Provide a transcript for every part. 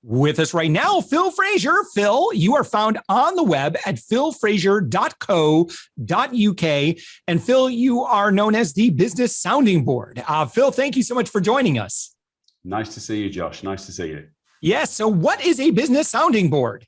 With us right now, Phil Fraser. Phil, you are found on the web at philfraser.co.uk. And Phil, you are known as the Business Sounding Board. Phil, thank you so much for joining us. Nice to see you, Josh. Nice to see you. Yes. So what is a Business Sounding Board?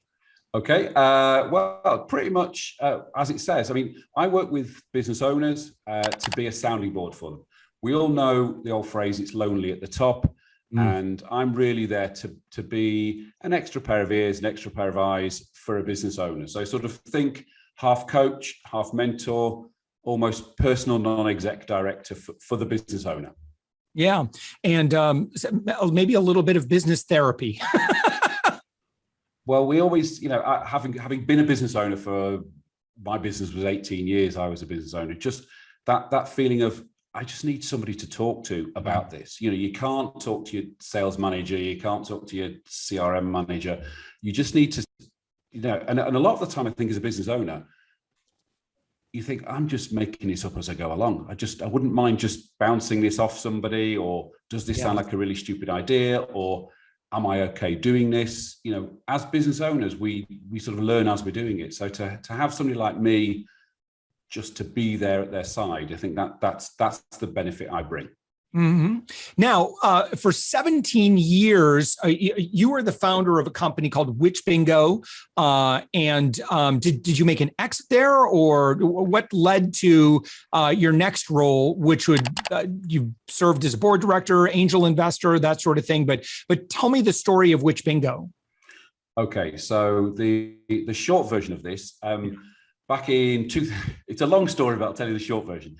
Okay. Well, pretty much as it says. I mean, I work with business owners to be a sounding board for them. We all know the old phrase, it's lonely at the top. And I'm really there to be an extra pair of ears, an extra pair of eyes for a business owner. So sort of think half coach, half mentor, almost personal non-exec director for the business owner. Yeah. And maybe a little bit of business therapy. Well, we always, having been a business owner for, my business was 18 years, I was a business owner, just that feeling of, I just need somebody to talk to about this. You can't talk to your sales manager, you can't talk to your CRM manager. You just need to, and a lot of the time I think as a business owner, you think, I'm just making this up as I go along. I wouldn't mind just bouncing this off somebody, or does this sound like a really stupid idea, or am I okay doing this? As business owners, we sort of learn as we're doing it. So to have somebody like me just to be there at their side, I think that's the benefit I bring. Mm-hmm. Now, for 17 years, you were the founder of a company called Which Bingo. Did you make an exit there, or what led to your next role, which you served as a board director, angel investor, that sort of thing. But tell me the story of Which Bingo. Okay, so the short version of this. It's a long story, but I'll tell you the short version.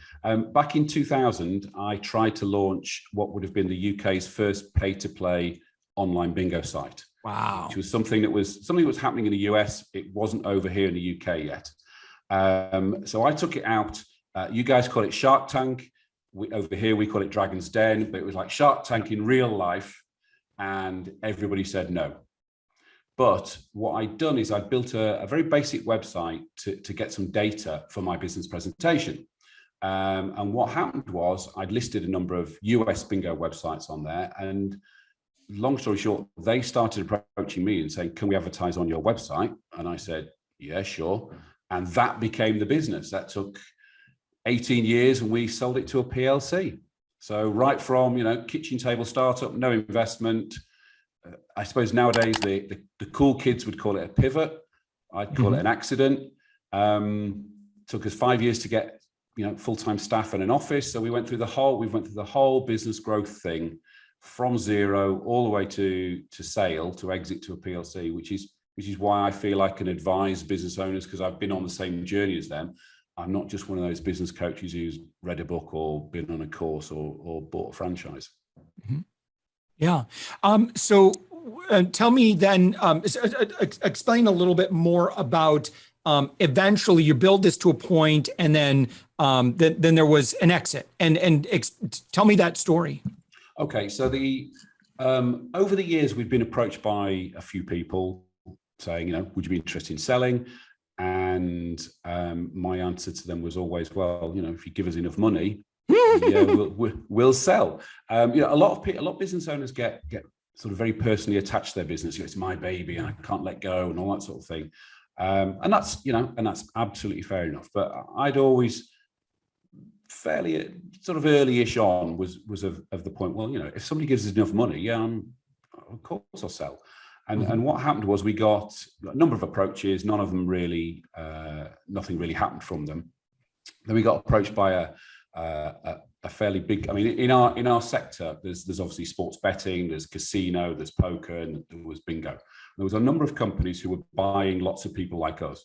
Back in 2000, I tried to launch what would have been the UK's first pay-to-play online bingo site. Wow. Which was something that was happening in the US. It wasn't over here in the UK yet. So I took it out. You guys call it Shark Tank. Over here, we call it Dragon's Den, but it was like Shark Tank in real life. And everybody said no. But what I'd done is I'd built a very basic website to get some data for my business presentation. And what happened was I'd listed a number of US bingo websites on there. And long story short, they started approaching me and saying, can we advertise on your website? And I said, yeah, sure. And that became the business. That took 18 years and we sold it to a PLC. So right from, kitchen table startup, no investment. I suppose nowadays the cool kids would call it a pivot. I'd call it an accident. Took us 5 years to get full-time staff and an office. So we went through the whole business growth thing from zero all the way to sale, to exit to a PLC, which is why I feel I can advise business owners, because I've been on the same journey as them. I'm not just one of those business coaches who's read a book or been on a course or bought a franchise. Mm-hmm. Yeah. So tell me then, explain a little bit more about eventually you build this to a point, and then there was an exit, and tell me that story. Okay. So over the years, we've been approached by a few people saying, would you be interested in selling? And my answer to them was always, well, if you give us enough money, yeah, we'll sell. A lot of business owners get sort of very personally attached to their business. It's my baby and I can't let go and all that sort of thing. And that's absolutely fair enough. But I'd always fairly sort of early-ish on was of the point, well, if somebody gives us enough money, of course I'll sell. And what happened was we got a number of approaches, none of them really, nothing really happened from them. Then we got approached by a fairly big, in our sector, there's obviously sports betting, there's casino, there's poker, and there was bingo. There was a number of companies who were buying lots of people like us.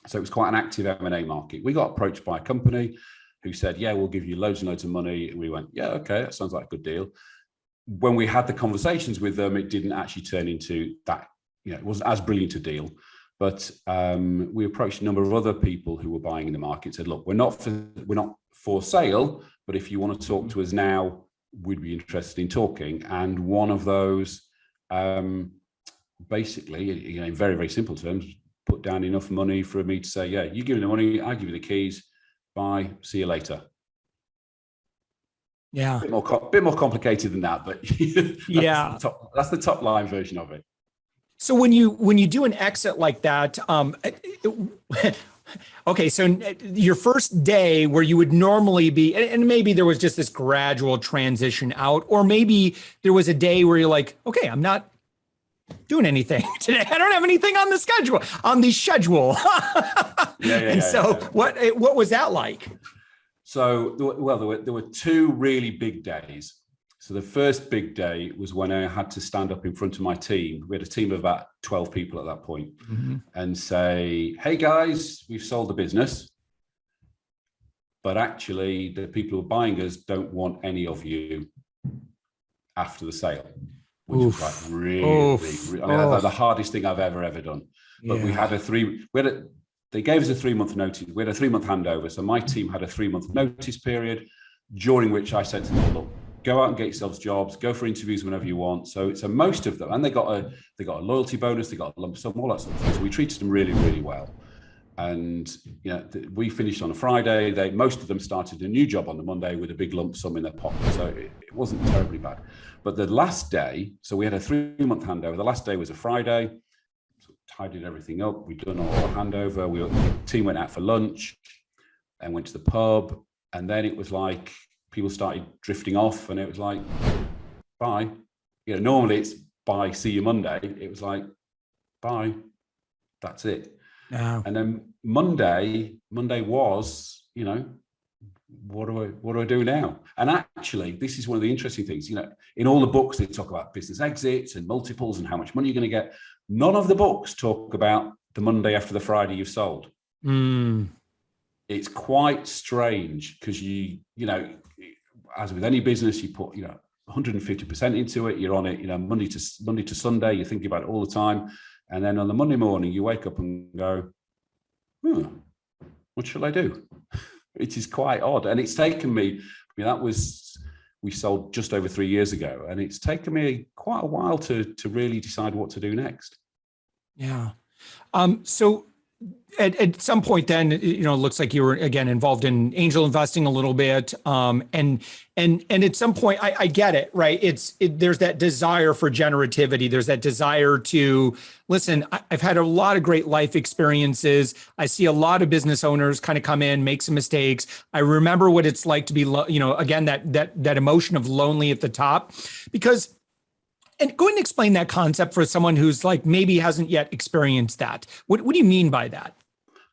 So it was quite an active M&A market. We got approached by a company who said, yeah, we'll give you loads and loads of money. And we went, yeah, okay, that sounds like a good deal. When we had the conversations with them, it didn't actually turn into that, it wasn't as brilliant a deal. But we approached a number of other people who were buying in the market, said, look, we're not for sale, but if you want to talk to us now, we'd be interested in talking. And one of those, basically, in very, very simple terms, put down enough money for me to say, yeah, you give me the money, I give you the keys, bye, see you later. Yeah. A bit more complicated than that, but yeah, that's the top line version of it. So when you do an exit like that, okay, so your first day where you would normally be, and maybe there was just this gradual transition out, or maybe there was a day where you're like, okay, I'm not doing anything today. I don't have anything on the schedule, And so what was that like? So, well, there were two really big days. So the first big day was when I had to stand up in front of my team. We had a team of about 12 people at that point, and say, hey guys, we've sold the business, but actually the people who are buying us don't want any of you after the sale, which was like really, I mean, the hardest thing I've ever done. But we had they gave us a 3-month notice. We had a 3-month handover. So my team had a 3-month notice period, during which I said to them, look, go out and get yourselves jobs, go for interviews whenever you want. So most of them, and they got a loyalty bonus, they got a lump sum, all that sort of thing. So we treated them really, really well. And we finished on a Friday. Most of them started a new job on the Monday with a big lump sum in their pocket. So it wasn't terribly bad. But the last day, so we had a 3-month handover. The last day was a Friday. So tidied everything up. We'd done our handover. The team went out for lunch and went to the pub. And then it was like people started drifting off, and it was like, bye. Normally it's bye, see you Monday. It was like, bye, that's it. No. And then Monday was, what do I do now? And actually, this is one of the interesting things. In all the books, they talk about business exits and multiples and how much money you're going to get. None of the books talk about the Monday after the Friday you've sold. It's quite strange because as with any business, you put 150% into it. You're on it, Monday to Sunday. You're thinking about it all the time. And then on the Monday morning, you wake up and go, what shall I do? It is quite odd. And it's taken me, we sold just over 3 years ago. And it's taken me quite a while to really decide what to do next. Yeah. So at some point then, it looks like you were, again, involved in angel investing a little bit. And at some point, I get it, right? There's that desire for generativity. There's that desire to listen. I've had a lot of great life experiences. I see a lot of business owners kind of come in, make some mistakes. I remember what it's like to be, again, that emotion of lonely at the top, because. And go ahead and explain that concept for someone who's like maybe hasn't yet experienced that. What do you mean by that?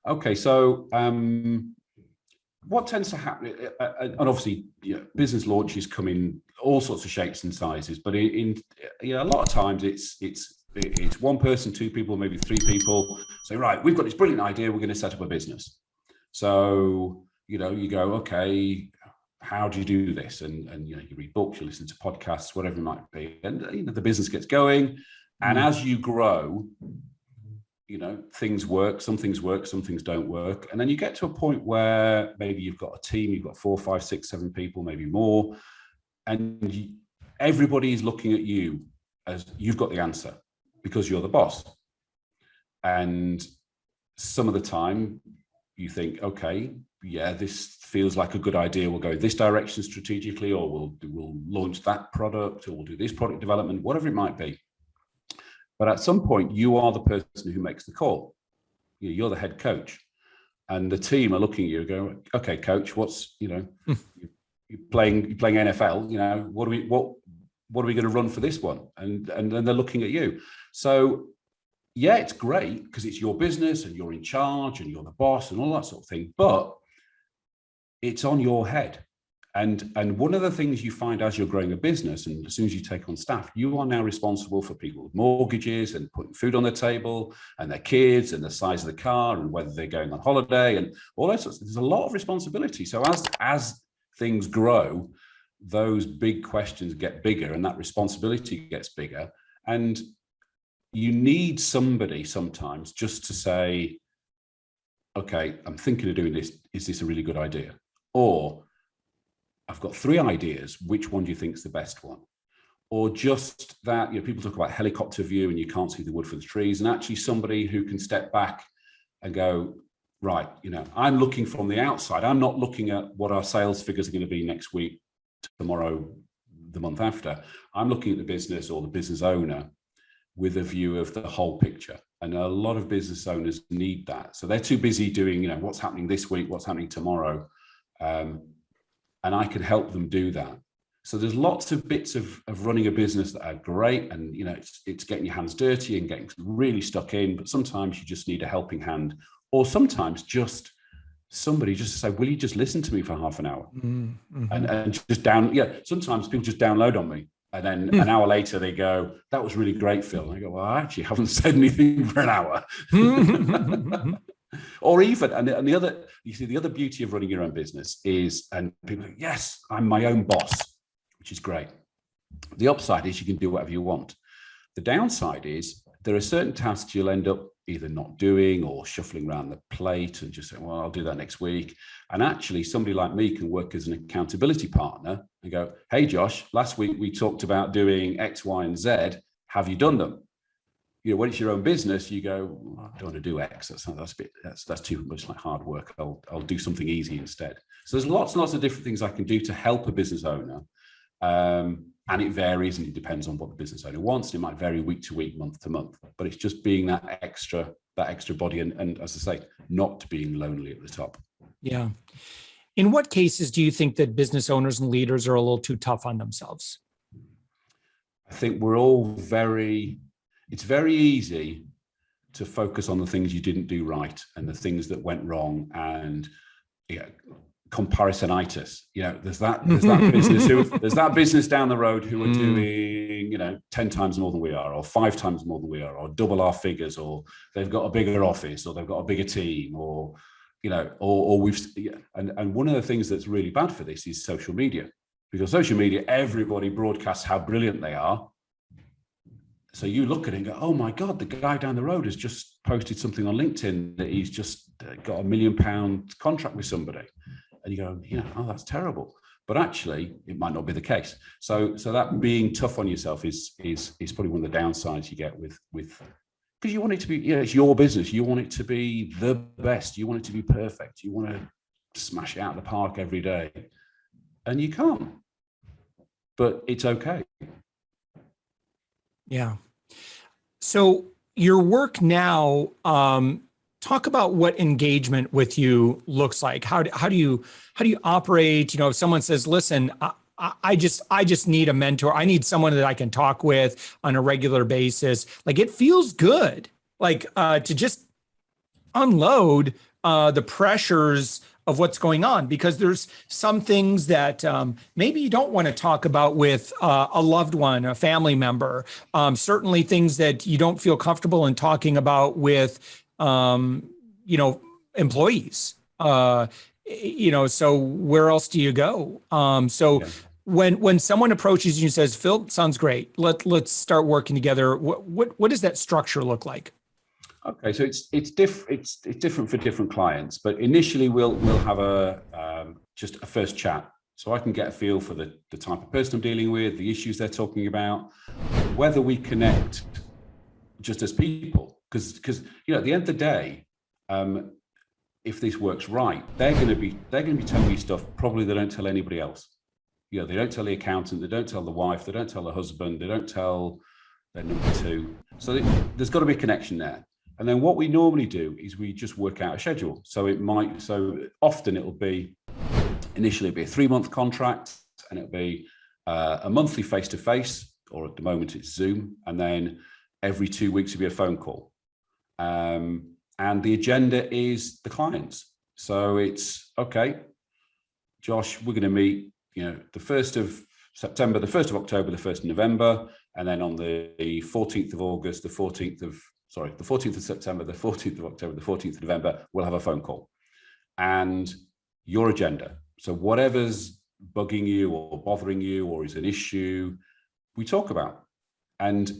Okay, so what tends to happen, and obviously business launches come in all sorts of shapes and sizes, but in a lot of times it's one person, two people, maybe three people say, right, we've got this brilliant idea, we're going to set up a business. So you go, okay, how do you do this? And you read books, you listen to podcasts, whatever it might be, and the business gets going. And as you grow, things work, some things don't work. And then you get to a point where maybe you've got a team, you've got 4, 5, 6, 7 people, maybe more, and everybody is looking at you as you've got the answer because you're the boss. And some of the time you think, okay, yeah, this feels like a good idea. We'll go this direction strategically, or we'll launch that product, or we'll do this product development, whatever it might be. But at some point, you are the person who makes the call. You're the head coach, and the team are looking at you, going, "Okay, coach, what's you're playing NFL? What are we going to run for this one?" And then they're looking at you. So yeah, it's great because it's your business and you're in charge and you're the boss and all that sort of thing. But it's on your head. And one of the things you find as you're growing a business, and as soon as you take on staff, you are now responsible for people's mortgages and putting food on the table and their kids and the size of the car and whether they're going on holiday and all that sorts of things. There's a lot of responsibility. So as things grow, those big questions get bigger and that responsibility gets bigger. And you need somebody sometimes just to say, okay, I'm thinking of doing this. Is this a really good idea? Or I've got 3 ideas. Which one do you think is the best one? Or just that, people talk about helicopter view and you can't see the wood for the trees, and actually somebody who can step back and go, right, I'm looking from the outside. I'm not looking at what our sales figures are going to be next week, tomorrow, the month after. I'm looking at the business or the business owner. with a view of the whole picture. And a lot of business owners need that. So they're too busy doing, what's happening this week, what's happening tomorrow. And I can help them do that. So there's lots of bits of running a business that are great. And, it's getting your hands dirty and getting really stuck in. But sometimes you just need a helping hand, or sometimes just somebody just to say, will you just listen to me for half an hour? Mm-hmm. And just sometimes people just download on me. And then an hour later they go, that was really great, Phil. And I go, well, I actually haven't said anything for an hour. Or even, and the other beauty of running your own business is, and people go, yes, I'm my own boss, which is great. The upside is you can do whatever you want. The downside is there are certain tasks you'll end up either not doing or shuffling around the plate and just saying, well, I'll do that next week. And actually somebody like me can work as an accountability partner and go, hey, Josh, last week we talked about doing X, Y, and Z. Have you done them? When it's your own business, you go, well, I don't want to do X. That's too much like hard work. I'll do something easy instead. So there's lots and lots of different things I can do to help a business owner. And it varies and it depends on what the business owner wants. It might vary week to week, month to month, but it's just being that extra body and as I say, not being lonely at the top. Yeah. In what cases do you think that business owners and leaders are a little too tough on themselves? I think we're all it's very easy to focus on the things you didn't do right and the things that went wrong, and comparisonitis. There's that business down the road who are doing 10 times more than we are, or 5 times more than we are, or double our figures, or they've got a bigger office, or they've got a bigger team, or and one of the things that's really bad for this is social media, because social media, everybody broadcasts how brilliant they are. So you look at it and go, oh my God, the guy down the road has just posted something on LinkedIn that he's just got £1 million contract with somebody. And you go, oh, that's terrible. But actually, it might not be the case. So that being tough on yourself is probably one of the downsides you get with because you want it to be, it's your business. You want it to be the best. You want it to be perfect. You want to smash it out of the park every day. And you can't. But it's okay. Yeah. So your work now, talk about what engagement with you looks like. How do you operate? If someone says, listen, I just need a mentor. I need someone that I can talk with on a regular basis. Like, it feels good, to just unload the pressures of what's going on, because there's some things that maybe you don't want to talk about with a loved one, a family member, certainly things that you don't feel comfortable in talking about with, employees, so where else do you go? When someone approaches you and says, Phil, sounds great, let's start working together, what does that structure look like? Okay, so it's different for different clients, but initially we'll have just a first chat, so I can get a feel for the type of person I'm dealing with, the issues they're talking about, whether we connect just as people, because at the end of the day, if this works right, they're going to be telling me stuff probably they don't tell anybody else. They don't tell the accountant, they don't tell the wife, they don't tell the husband, they don't tell their number 2. So there's got to be a connection there. And then what we normally do is we just work out a schedule. So often it'll be, initially it'll be a 3-month contract, and it'll be a monthly face-to-face, or at the moment it's Zoom. And then every 2 weeks will be a phone call. And the agenda is the clients. So it's, okay, Josh, we're going to meet, the 1st of September, the 1st of October, the 1st of November. And then on the 14th of August, the 14th of September, the 14th of October, the 14th of November, we'll have a phone call. And your agenda. So whatever's bugging you or bothering you or is an issue, we talk about. And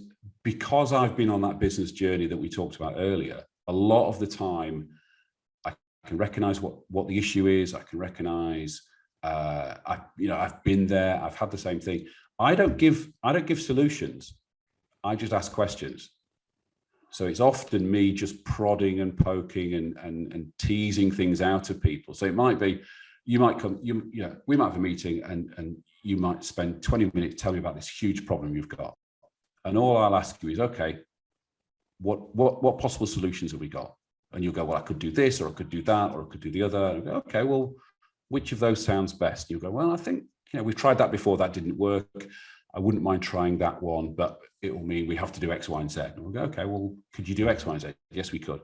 because I've been on that business journey that we talked about earlier, a lot of the time I can recognize what the issue is. I can recognize, I've been there. I've had the same thing. I don't give solutions. I just ask questions. So it's often me just prodding and poking and teasing things out of people. So it might be, we might have a meeting and you might spend 20 minutes telling me about this huge problem you've got. And all I'll ask you is, okay, what possible solutions have we got? And you'll go, well, I could do this, or I could do that, or I could do the other. And I go, okay, well, which of those sounds best? And you'll go, well, I think, we've tried that before, that didn't work. I wouldn't mind trying that one, but it will mean we have to do X, Y, and Z. And we'll go, okay, well, could you do X, Y, and Z? Yes, we could.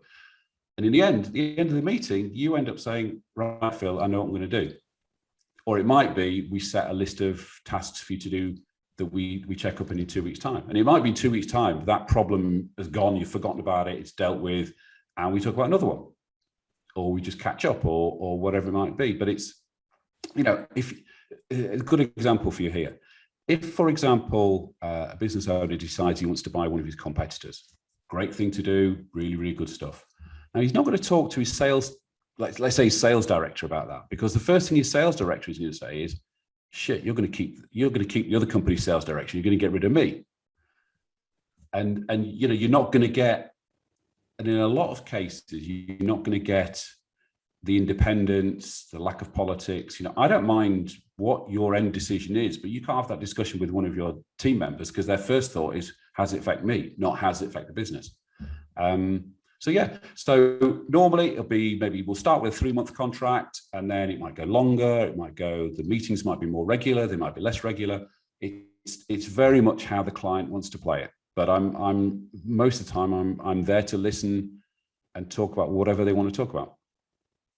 And in the end of the meeting, you end up saying, right, Phil, I know what I'm going to do. Or it might be, we set a list of tasks for you to do that we check up in 2 weeks' time. And it might be 2 weeks' time, that problem has gone, you've forgotten about it, it's dealt with, and we talk about another one. Or we just catch up, or whatever it might be. But it's, if a good example for you here. If, for example, a business owner decides he wants to buy one of his competitors, great thing to do, really, really good stuff. Now, he's not going to talk to his sales, let's say his sales director about that, because the first thing his sales director is going to say is, shit, you're going to keep the other company's sales director, you're going to get rid of me. And you're not going to get, and in a lot of cases, you're not going to get the independence, the lack of politics. I don't mind what your end decision is, but you can't have that discussion with one of your team members, because their first thought is, how does it affect me, not how does it affect the business? So normally it'll be, maybe we'll start with a 3-month contract, and then it might go longer. It might go, the meetings might be more regular, they might be less regular. It's very much how the client wants to play it. But I'm most of the time I'm there to listen and talk about whatever they want to talk about.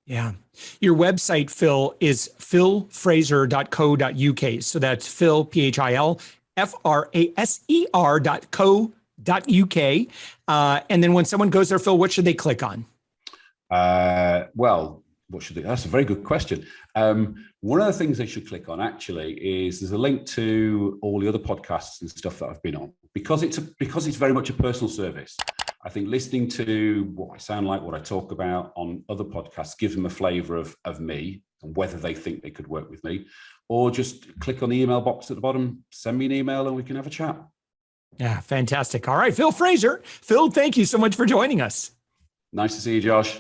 Yeah. Your website, Phil, is philfraser.co.uk. So that's Phil, PHILFRASER.co.uk. And then when someone goes there, Phil, what should they click on? Well, what should they? That's a very good question. One of the things they should click on actually is there's a link to all the other podcasts and stuff that I've been on, because it's very much a personal service. I think listening to what I sound like, what I talk about on other podcasts gives them a flavor of me and whether they think they could work with me, or just click on the email box at the bottom, send me an email, and we can have a chat. Yeah, fantastic. All right, Phil Fraser. Phil, thank you so much for joining us. Nice to see you, Josh.